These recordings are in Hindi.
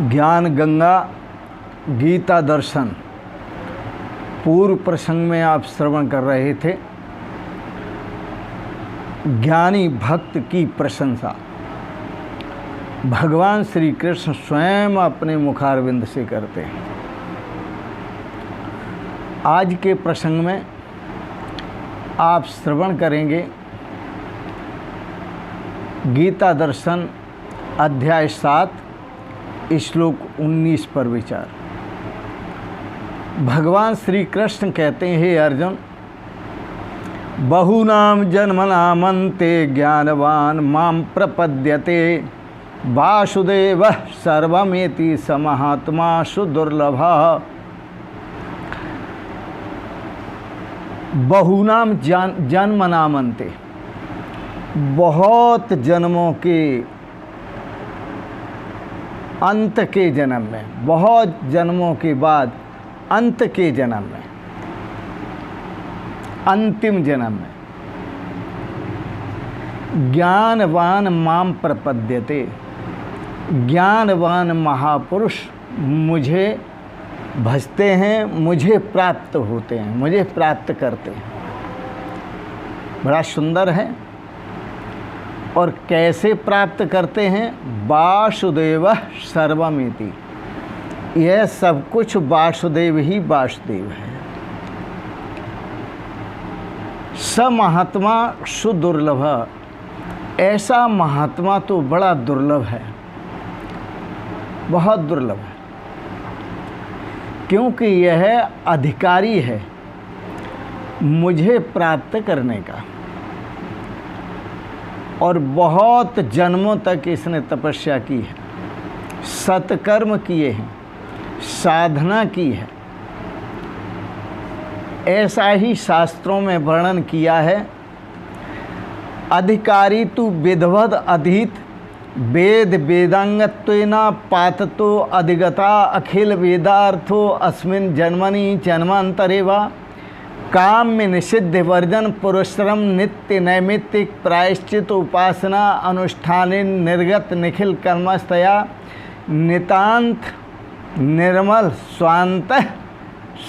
ज्ञान गंगा गीता दर्शन पूर्व प्रसंग में आप श्रवण कर रहे थे। ज्ञानी भक्त की प्रशंसा भगवान श्री कृष्ण स्वयं अपने मुखारविंद से करते हैं। आज के प्रसंग में आप श्रवण करेंगे गीता दर्शन अध्याय 7 श्लोक 19 पर विचार। भगवान श्री कृष्ण कहते हैं, हे अर्जुन, बहूनाम जन्मनामन्ते ज्ञानवान माम प्रपद्यते वासुदेवः सर्वमेति स महात्मा सुदुर्लभः। बहूनाम जन्मनामन्ते, बहुत जन्मों के अंत के जन्म में, बहुत जन्मों के बाद अंत के जन्म में, अंतिम जन्म में ज्ञानवान माम प्रपद्यते, ज्ञानवान महापुरुष मुझे भजते हैं, मुझे प्राप्त होते हैं, मुझे प्राप्त करते हैं। बड़ा सुंदर है। और कैसे प्राप्त करते हैं? वासुदेव सर्वमिति, यह सब कुछ वासुदेव ही वासुदेव है। स महात्मा सुदुर्लभ, ऐसा महात्मा तो बड़ा दुर्लभ है, बहुत दुर्लभ है, क्योंकि यह अधिकारी है मुझे प्राप्त करने का। और बहुत जन्मों तक इसने तपस्या की है, सत्कर्म किए हैं, साधना की है। ऐसा ही शास्त्रों में वर्णन किया है। अधिकारी तु विधवद अधीत वेद वेदांगत्वेन पाततो अधिगता अखिल वेदार्थो अस्मिन् जन्मनि जन्मांतरे वा काम्य निषिद्ध वर्जन पुरुषरम नित्य नैमित्तिक प्रायश्चित उपासना अनुष्ठान निर्गत निखिल कर्मस्तया नितांत निर्मल स्वांत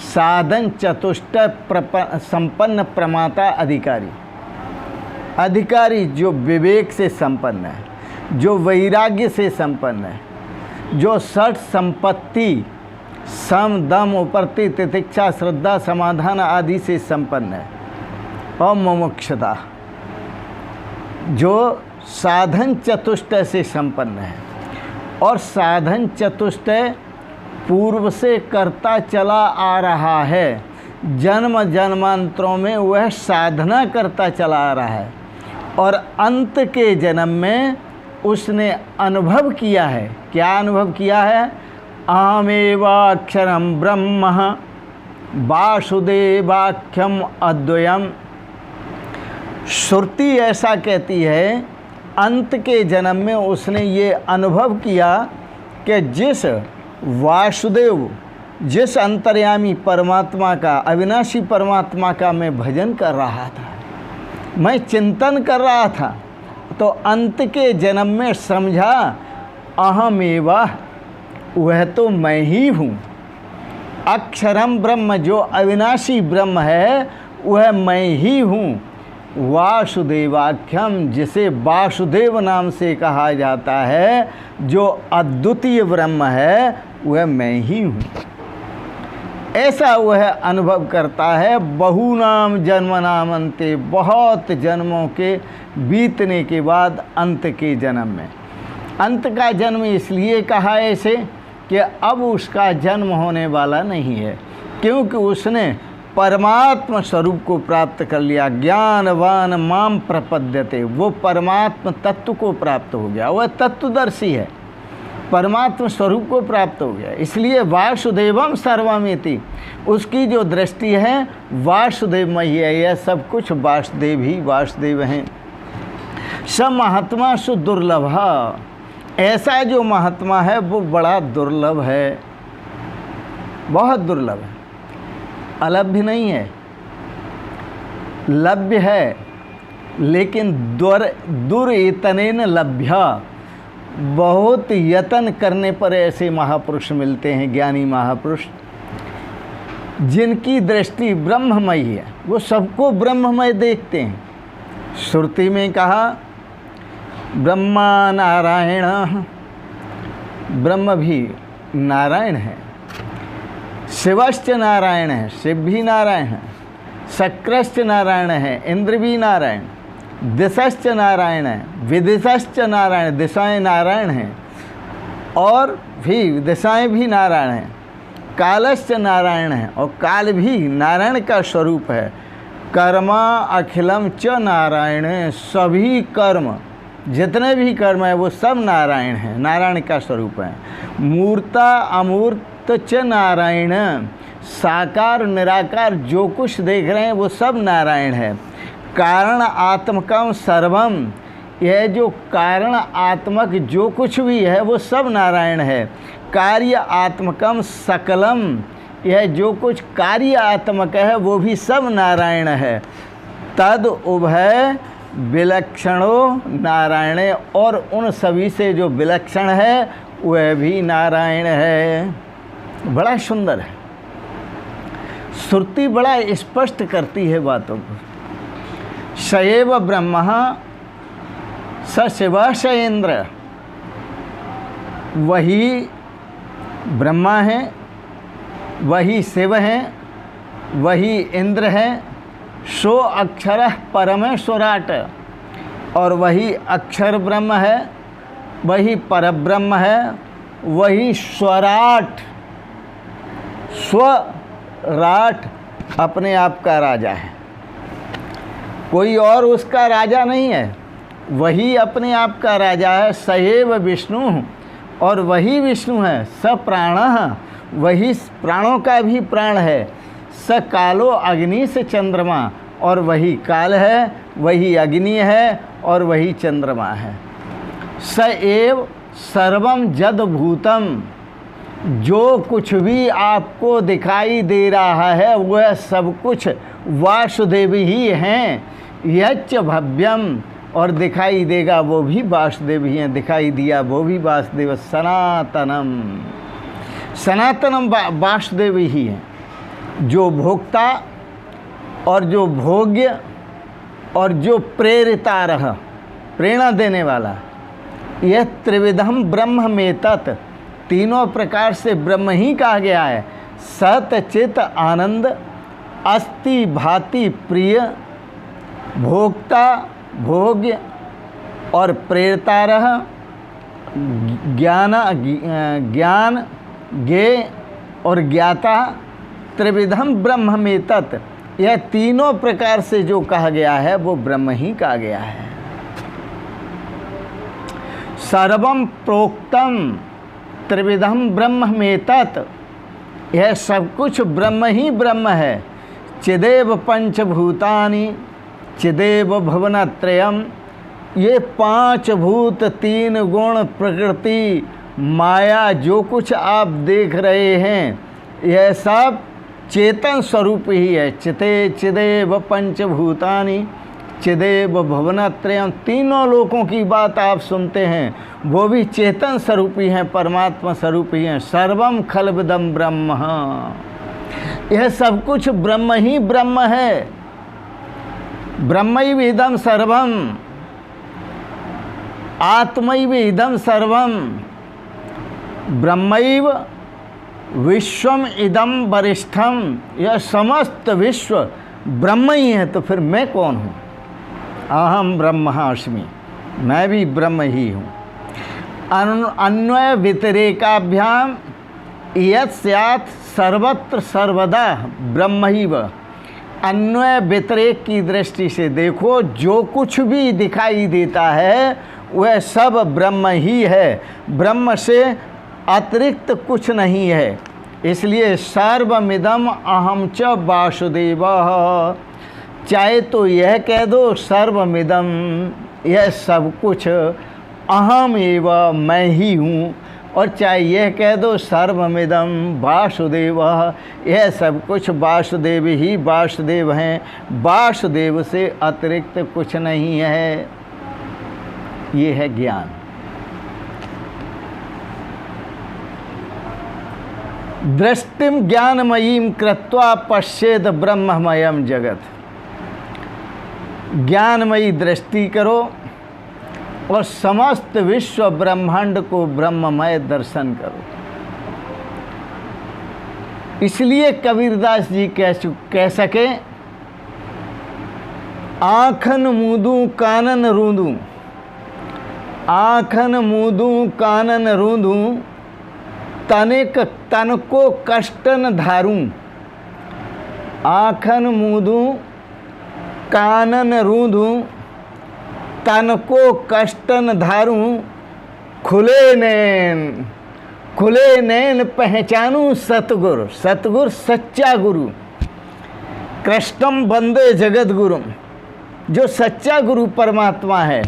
साधन चतुष्ट संपन्न प्रमाता अधिकारी। अधिकारी जो विवेक से संपन्न है, जो वैराग्य से संपन्न है, जो षट संपत्ति सम दम उपरति तितिक्षा श्रद्धा समाधान आदि से संपन्न है, और मुमुक्षुता जो साधन चतुष्टय से संपन्न है। और साधन चतुष्टय पूर्व से करता चला आ रहा है, जन्म जन्मांतरों में वह साधना करता चला आ रहा है, और अंत के जन्म में उसने अनुभव किया है। क्या अनुभव किया है? अहमेवाक्षरम ब्रह्म वासुदेवाख्यम अद्वयम। श्रुति ऐसा कहती है, अंत के जन्म में उसने ये अनुभव किया कि जिस वासुदेव, जिस अंतर्यामी परमात्मा का, अविनाशी परमात्मा का मैं भजन कर रहा था, मैं चिंतन कर रहा था, तो अंत के जन्म में समझा अहमेवा, वह तो मैं ही हूँ। अक्षरम ब्रह्म, जो अविनाशी ब्रह्म है वह मैं ही हूँ। वासुदेवाख्यम, जिसे वासुदेव नाम से कहा जाता है, जो अद्वितीय ब्रह्म है वह मैं ही हूँ। ऐसा वह अनुभव करता है। बहुनाम जन्मनामन्ते, बहुत जन्मों के बीतने के बाद अंत के जन्म में। अंत का जन्म इसलिए कहा ऐसे कि अब उसका जन्म होने वाला नहीं है, क्योंकि उसने परमात्मा स्वरूप को प्राप्त कर लिया। ज्ञानवान माम प्रपद्यते, वो परमात्मा तत्व को प्राप्त हो गया, वह तत्वदर्शी है, परमात्मा स्वरूप को प्राप्त हो गया। इसलिए वासुदेवम सर्वमिति, उसकी जो दृष्टि है वासुदेव ही है, यह सब कुछ वासुदेव ही वासुदेव हैं। स महात्मा सुदुर्लभ, ऐसा जो महात्मा है वो बड़ा दुर्लभ है, बहुत दुर्लभ है, अलभ्य नहीं है, लभ्य है, लेकिन दुर इतनेन लभ्य, बहुत यत्न करने पर ऐसे महापुरुष मिलते हैं, ज्ञानी महापुरुष, जिनकी दृष्टि ब्रह्ममयी है। वो सबको ब्रह्ममय देखते हैं। श्रुति में कहा ब्रह्मा नारायण, ब्रह्म भी नारायण है, शिवश्च नारायण है, शिव भी नारायण है, शक्रश्च नारायण है, इंद्र भी नारायण, दिशश्च नारायण है, विदिशश्च नारायण, दिशाएं नारायण हैं और भी दिशाएं भी नारायण हैं, कालश्च नारायण है और काल भी नारायण का स्वरूप है। कर्मा अखिलम च नारायण, सभी कर्म, जितने भी कर्म है वो सब नारायण हैं, नारायण का स्वरूप है। मूर्ता अमूर्त च नारायण, साकार निराकार जो कुछ देख रहे हैं वो सब नारायण है। कारण आत्मकम सर्वम, यह जो कारण आत्मक जो कुछ भी है वो सब नारायण है। कार्य आत्मकम सकलम, यह जो कुछ कार्य आत्मक है वो भी सब नारायण है। तद उभय विलक्षणो नारायण, और उन सभी से जो विलक्षण है वह भी नारायण है। बड़ा सुंदर है, श्रुति बड़ा स्पष्ट करती है बातों को। शएव ब्रह्म स शिव स इंद्र, वही ब्रह्मा है, वही शिव है, वही इंद्र है। सो अक्षर परमेश्वराट, और वही अक्षर ब्रह्म है, वही परब्रह्म है, वही स्वराट, स्वराट अपने आप का राजा है, कोई और उसका राजा नहीं है, वही अपने आप का राजा है। सएव विष्णु, और वही विष्णु है। स प्राणः, वही प्राणों का भी प्राण है। स कालो अग्नि से चंद्रमा, और वही काल है, वही अग्नि है और वही चंद्रमा है। स एव सर्वम जद भूतम, जो कुछ भी आपको दिखाई दे रहा है वह सब कुछ वासुदेव ही हैं। यच्च भव्यम, और दिखाई देगा वो भी वासुदेव ही हैं, दिखाई दिया वो भी वासुदेव। सनातनम, सनातनम वासुदेव ही हैं, जो भोक्ता और जो भोग्य और जो प्रेरिता रह, प्रेरणा देने वाला। यह त्रिविधम ब्रह्म में तत्, तीनों प्रकार से ब्रह्म ही कहा गया है। सत चित आनंद अस्ति भाति प्रिय, भोक्ता भोग्य और प्रेरता रह, ज्ञान ज्ञेय और ज्ञाता। त्रिविधम ब्रह्म में तत्, यह तीनों प्रकार से जो कहा गया है वो ब्रह्म ही कहा गया है। सर्वम प्रोक्तम त्रिविधम ब्रह्म में तत्, यह सब कुछ ब्रह्म ही ब्रह्म है। चिदेव पंचभूतानि चिदेव भुवनत्रयम, ये पांच भूत, तीन गुण, प्रकृति, माया, जो कुछ आप देख रहे हैं यह सब चेतन स्वरूप ही है। चिते चिदेव पंचभूतानि चिदेव भुवनत्रयम, तीनों लोकों की बात आप सुनते हैं वो भी चेतन स्वरूप ही हैं, परमात्मा स्वरूप ही हैं। सर्वम खलविदम ब्रह्म, यह सब कुछ ब्रह्म ही ब्रह्म है। ब्रह्मैव इदं सर्वम, आत्मैव इदं सर्वम, ब्रह्मैव विश्वम इदं वरिष्ठम, यह समस्त विश्व ब्रह्म ही है। तो फिर मैं कौन हूँ? अहम ब्रह्मास्मि, मैं भी ब्रह्म ही हूँ। अन्वय व्यतिरेकाभ्याम यत् स्यात् सर्वत्र सर्वदा ब्रह्मैव, अन्वय व्यतिरेक की दृष्टि से देखो, जो कुछ भी दिखाई देता है वह सब ब्रह्म ही है, ब्रह्म से अतिरिक्त कुछ नहीं है। इसलिए सर्वमिदम अहम च वासुदेवः, चाहे तो यह कह दो सर्वमिदम, यह सब कुछ अहम एव, मैं ही हूँ, और चाहे यह कह दो सर्वमिदम वासुदेवः, यह सब कुछ वासुदेव ही वासुदेव हैं, वासुदेव से अतिरिक्त कुछ नहीं है। ये है ज्ञान। दृष्टिम ज्ञानमयीम कृत्वा पश्येद ब्रह्ममयम जगत। ज्ञानमयी दृष्टि करो और समस्त विश्व ब्रह्मांड को ब्रह्ममय दर्शन करो। इसलिए कबीरदास जी कह सके, आँखन मूंदूं कानन रूंदूं, आँखन मूंदूं कानन रूंदूं, तन को कष्टन धारूं। आँखन मूंदूं कानन रूंदूं, तन को कष्टन धारूं। खुले नैन पहचानूं सतगुरु। सतगुरु सच्चा गुरु, कृष्णम वंदे जगत गुरु। जो सच्चा गुरु परमात्मा है,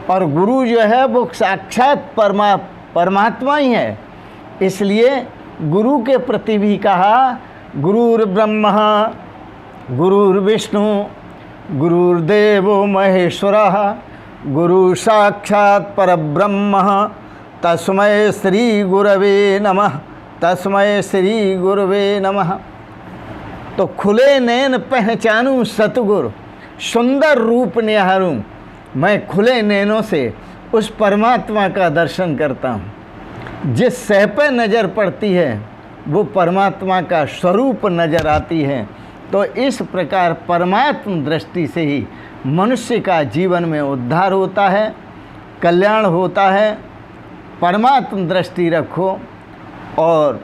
और गुरु जो है वो साक्षात परमात्मा ही है। इसलिए गुरु के प्रति भी कहा, गुरुर्ब्रह्मा गुरुर्विष्णु गुरुर्देवो महेश्वरः गुरु साक्षात् परब्रह्म तस्मै श्री गुरवे नमः। तस्मै श्री गुरवे नमः। तो खुले नैन पहचानूं सतगुरु, सुंदर रूप निहारूं। मैं खुले नैनों से उस परमात्मा का दर्शन करता हूँ। जिस सह पे नज़र पड़ती है वो परमात्मा का स्वरूप नज़र आती है। तो इस प्रकार परमात्म दृष्टि से ही मनुष्य का जीवन में उद्धार होता है, कल्याण होता है। परमात्म दृष्टि रखो, और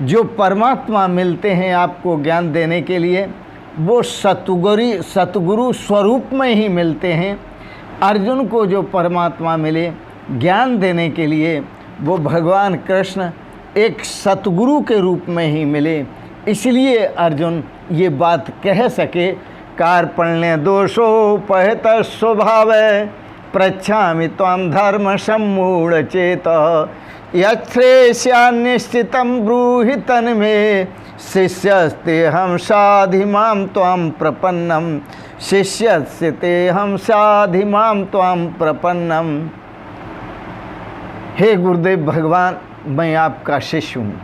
जो परमात्मा मिलते हैं आपको ज्ञान देने के लिए, वो सतगुरु स्वरूप में ही मिलते हैं। अर्जुन को जो परमात्मा मिले ज्ञान देने के लिए, वो भगवान कृष्ण एक सतगुरु के रूप में ही मिले। इसलिए अर्जुन ये बात कह सके, कार्पण्य दोषोपहत स्वभाव पृच्छामि त्वां धर्म सम्मूढ़ चेत यच्छ्रेष्यान्निश्चितं ब्रूहि तन्मे शिष्यस्ते हम साधि मां त्वां प्रपन्नम। शिष्यस्ते हम साधि मां त्वां प्रपन्नम। हे गुरुदेव भगवान, मैं आपका शिष्य हूँ।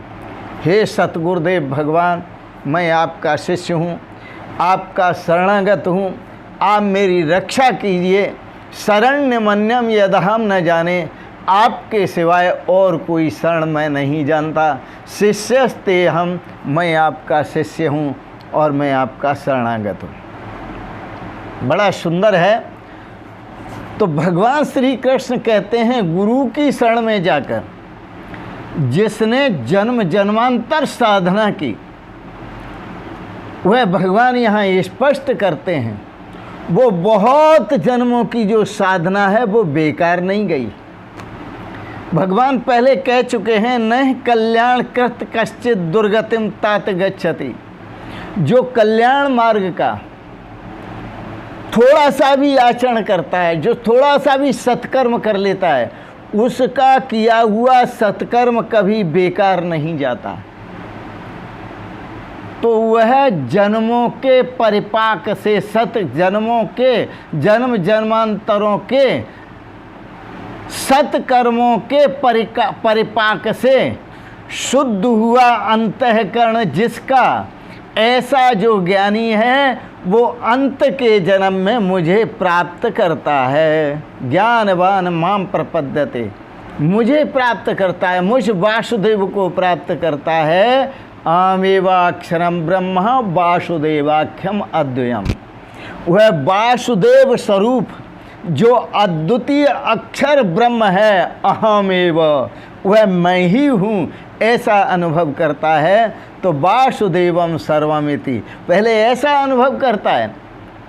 हे सतगुरुदेव भगवान, मैं आपका शिष्य हूँ, आपका शरणागत हूँ। आप मेरी रक्षा कीजिए। शरण्यमन्यम यदहम न जाने, आपके सिवाय और कोई शरण मैं नहीं जानता। शिष्यस्ते हम, मैं आपका शिष्य हूँ और मैं आपका शरणागत हूँ। बड़ा सुंदर है। तो भगवान श्री कृष्ण कहते हैं, गुरु की शरण में जाकर जिसने जन्म जन्मांतर साधना की, वह भगवान यहाँ स्पष्ट करते हैं, वो बहुत जन्मों की जो साधना है वो बेकार नहीं गई। भगवान पहले कह चुके हैं, न कल्याण कृत कश्चित दुर्गतिम तात गच्छति। जो कल्याण मार्ग का थोड़ा सा भी आचरण करता है, जो थोड़ा सा भी सत्कर्म कर लेता है, उसका किया हुआ सत्कर्म कभी बेकार नहीं जाता। तो वह जन्मों के परिपाक से, सत जन्मों के, जन्म जन्मांतरों के सत्कर्मों के परिपाक से शुद्ध हुआ अंतःकरण जिसका, ऐसा जो ज्ञानी है वो अंत के जन्म में मुझे प्राप्त करता है। ज्ञानवान माम प्रपद्यते, मुझे प्राप्त करता है, मुझ वासुदेव को प्राप्त करता है। आमेवाक्षरम ब्रह्म वासुदेवाख्यम अद्वयम। वह वासुदेव स्वरूप जो अद्वितीय अक्षर ब्रह्म है, अहमेव, वह मैं ही हूँ, ऐसा अनुभव करता है। तो वासुदेवम सर्वमिति, पहले ऐसा अनुभव करता है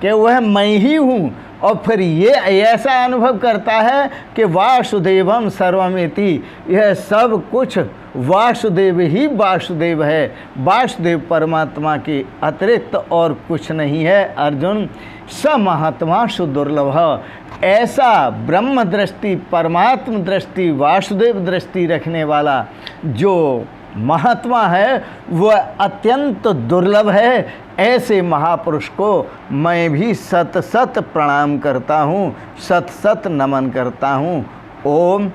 कि वह मैं ही हूँ, और फिर ये ऐसा अनुभव करता है कि वासुदेवम सर्वमिति, यह सब कुछ वासुदेव ही वासुदेव है। वासुदेव परमात्मा के अतिरिक्त और कुछ नहीं है। अर्जुन, स महात्मा सुदुर्लभ। ऐसा ब्रह्म दृष्टि, परमात्म दृष्टि, वासुदेव दृष्टि रखने वाला जो महात्मा है वह अत्यंत दुर्लभ है। ऐसे महापुरुष को मैं भी सत सत प्रणाम करता हूँ, सत सत नमन करता हूँ। ओम।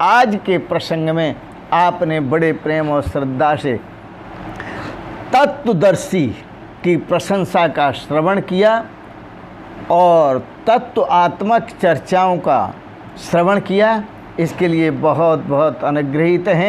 आज के प्रसंग में आपने बड़े प्रेम और श्रद्धा से तत्वदर्शी की प्रशंसा का श्रवण किया और तत्वात्मक चर्चाओं का श्रवण किया। इसके लिए बहुत बहुत अनुग्रहित हैं।